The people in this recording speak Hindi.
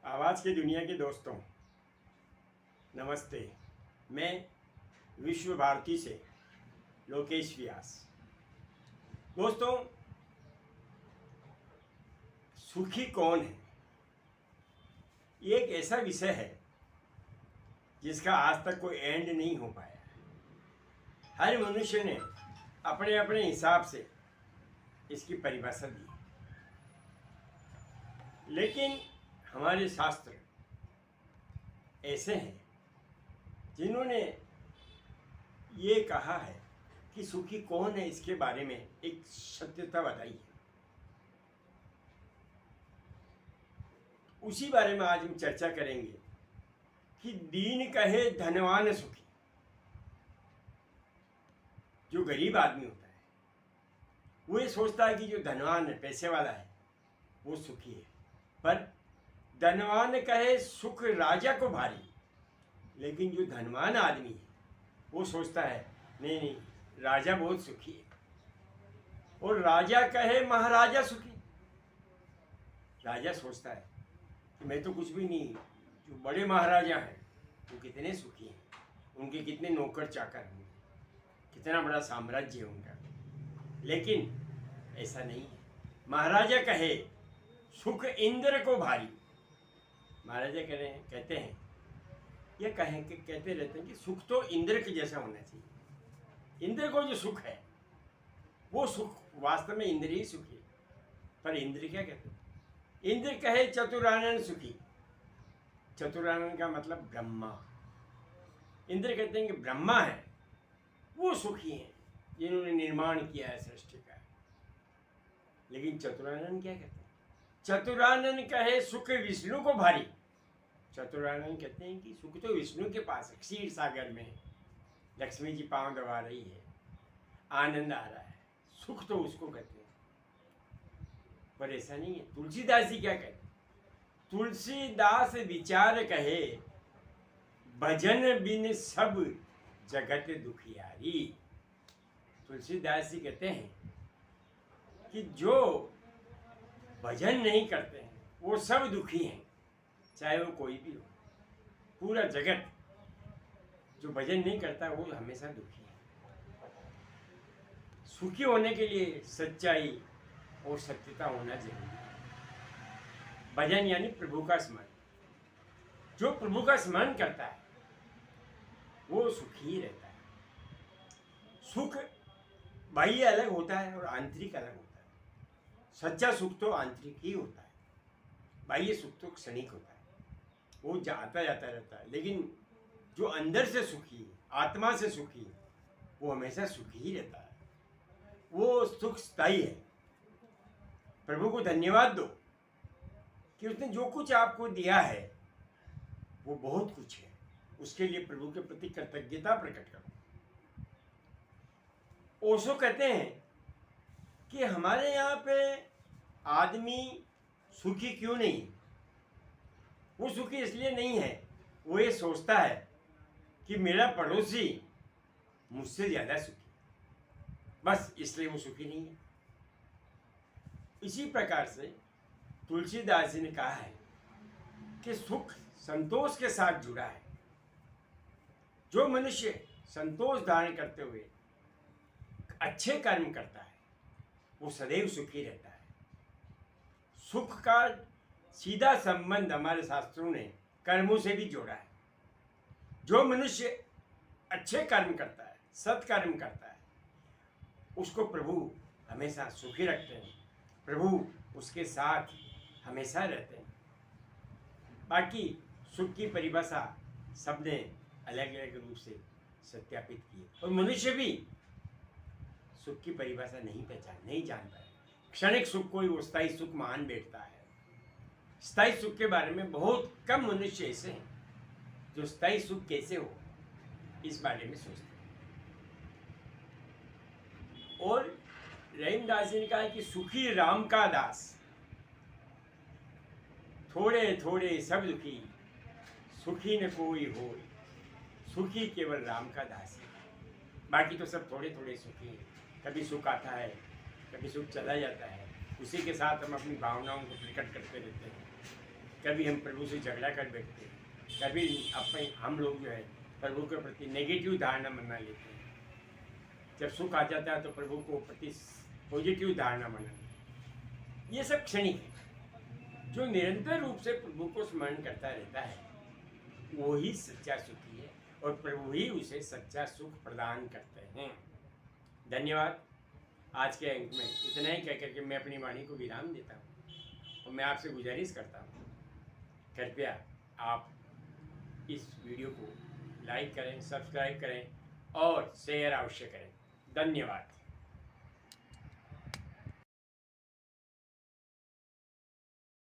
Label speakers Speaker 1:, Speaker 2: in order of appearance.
Speaker 1: आवाज़ की दुनिया के दोस्तों, नमस्ते। मैं विश्व भारती से लोकेश व्यास। दोस्तों, सुखी कौन है, ये एक ऐसा विषय है जिसका आज तक कोई एंड नहीं हो पाया। हर मनुष्य ने अपने अपने हिसाब से इसकी परिभाषा दी, लेकिन हमारे शास्त्र ऐसे हैं जिन्होंने ये कहा है कि सुखी कौन है, इसके बारे में एक सत्यता बताई है। उसी बारे में आज हम चर्चा करेंगे कि दीन कहे धनवान सुखी। जो गरीब आदमी होता है वो ये सोचता है कि जो धनवान है, पैसे वाला है, वो सुखी है। पर धनवान कहे सुख राजा को भारी, लेकिन जो धनवान आदमी है वो सोचता है नहीं नहीं, राजा बहुत सुखी है। और राजा कहे महाराजा सुखी, राजा सोचता है कि मैं तो कुछ भी नहीं, जो बड़े महाराजा हैं वो कितने सुखी हैं, उनके कितने नौकर चाकर होंगे, कितना बड़ा साम्राज्य है उनका। लेकिन ऐसा नहीं है। महाराजा कहे सुख इंद्र को भारी। महाराजा कहते हैं ये कहते रहते हैं कि सुख तो इंद्र के जैसा होना चाहिए। इंद्र को जो सुख है वो सुख वास्तव में इंद्र ही सुखी है। पर इंद्र क्या कहते हैं? इंद्र कहे चतुरानन सुखी। चतुरानन का मतलब ब्रह्मा। इंद्र कहते हैं कि ब्रह्मा है वो सुखी हैं, जिन्होंने निर्माण किया है सृष्टि का। लेकिन चतुरानन क्या कहते हैं? चतुरानन कहे सुख विष्णु को भारी। चतुरानन कहते हैं कि सुख तो विष्णु के पास है, क्षीर सागर में लक्ष्मी जी पांव दबा रही है, आनंद आ रहा है, सुख तो उसको कहते हैं। पर ऐसा नहीं है। तुलसीदास जी क्या कहते हैं? तुलसीदास विचार कहे भजन बिन सब जगत दुखियारी। तुलसीदास जी कहते हैं कि जो भजन नहीं करते हैं वो सब दुखी हैं, चाहे वो कोई भी हो। पूरा जगत जो भजन नहीं करता वो हमेशा दुखी है। सुखी होने के लिए सच्चाई और सत्यता होना जरूरी है। भजन यानी प्रभु का स्मरण। जो प्रभु का स्मरण करता है वो सुखी ही रहता है। सुख बाह्य अलग होता है और आंतरिक अलग होता है। सच्चा सुख तो आंतरिक ही होता है, बाह्य सुख तो क्षणिक होता है, वो आता जाता रहता है। लेकिन जो अंदर से सुखी है, आत्मा से सुखी है, वो हमेशा सुखी ही रहता है। वो सुख स्थायी है। प्रभु को धन्यवाद दो कि उसने जो कुछ आपको दिया है वो बहुत कुछ है। उसके लिए प्रभु के प्रति कृतज्ञता प्रकट करो। ओशो कहते हैं कि हमारे यहाँ पे आदमी सुखी क्यों नहीं है? वो सुखी इसलिए नहीं है, वो ये सोचता है कि मेरा पड़ोसी मुझसे ज़्यादा सुखी, बस इसलिए वो सुखी नहीं है। इसी प्रकार से तुलसीदास जी ने कहा है कि सुख संतोष के साथ जुड़ा है। जो मनुष्य संतोष धारण करते हुए अच्छे कर्म करता है वो सदैव सुखी रहता है। सुख का सीधा संबंध हमारे शास्त्रों ने कर्मों से भी जोड़ा है। जो मनुष्य अच्छे कर्म करता है, सत्कर्म करता है, उसको प्रभु हमेशा सुखी रखते हैं। प्रभु उसके साथ हमेशा रहते हैं। बाकी सुख की परिभाषा सबने अलग अलग रूप से सत्यापित की है, और मनुष्य भी सुख की परिभाषा नहीं जान पाए। क्षणिक सुख को ही वो स्थायी सुख मान बैठता है। स्थायी सुख के बारे में बहुत कम मनुष्य ऐसे हैं जो स्थायी सुख कैसे हो इस बारे में सोचते हैं। और रहीमदास जी ने कहा कि सुखी राम का दास, थोड़े थोड़े सब दुखी, सुखी न कोई होय, सुखी केवल राम का दास। बाकी तो सब थोड़े थोड़े सुखी हैं। कभी सुख आता है, कभी सुख चला जाता है, उसी के साथ हम अपनी भावनाओं को प्रकट करते रहते हैं। कभी हम प्रभु से झगड़ा कर बैठते हैं, कभी अपने हम लोग जो है प्रभु के प्रति नेगेटिव धारणा बना लेते हैं। जब सुख आ जाता है तो प्रभु को प्रति पॉजिटिव धारणा बना लेते हैं। ये सब क्षणिक है। जो निरंतर रूप से प्रभु को स्मरण करता रहता है वो ही सच्चा सुखी है, और प्रभु ही उसे सच्चा सुख प्रदान करते हैं। धन्यवाद। आज के अंक में इतना ही कहकर के मैं अपनी वाणी को विराम देता हूँ, और मैं आपसे गुजारिश करता हूँ, कृपया आप इस वीडियो को लाइक करें, सब्सक्राइब करें और शेयर अवश्य करें। धन्यवाद।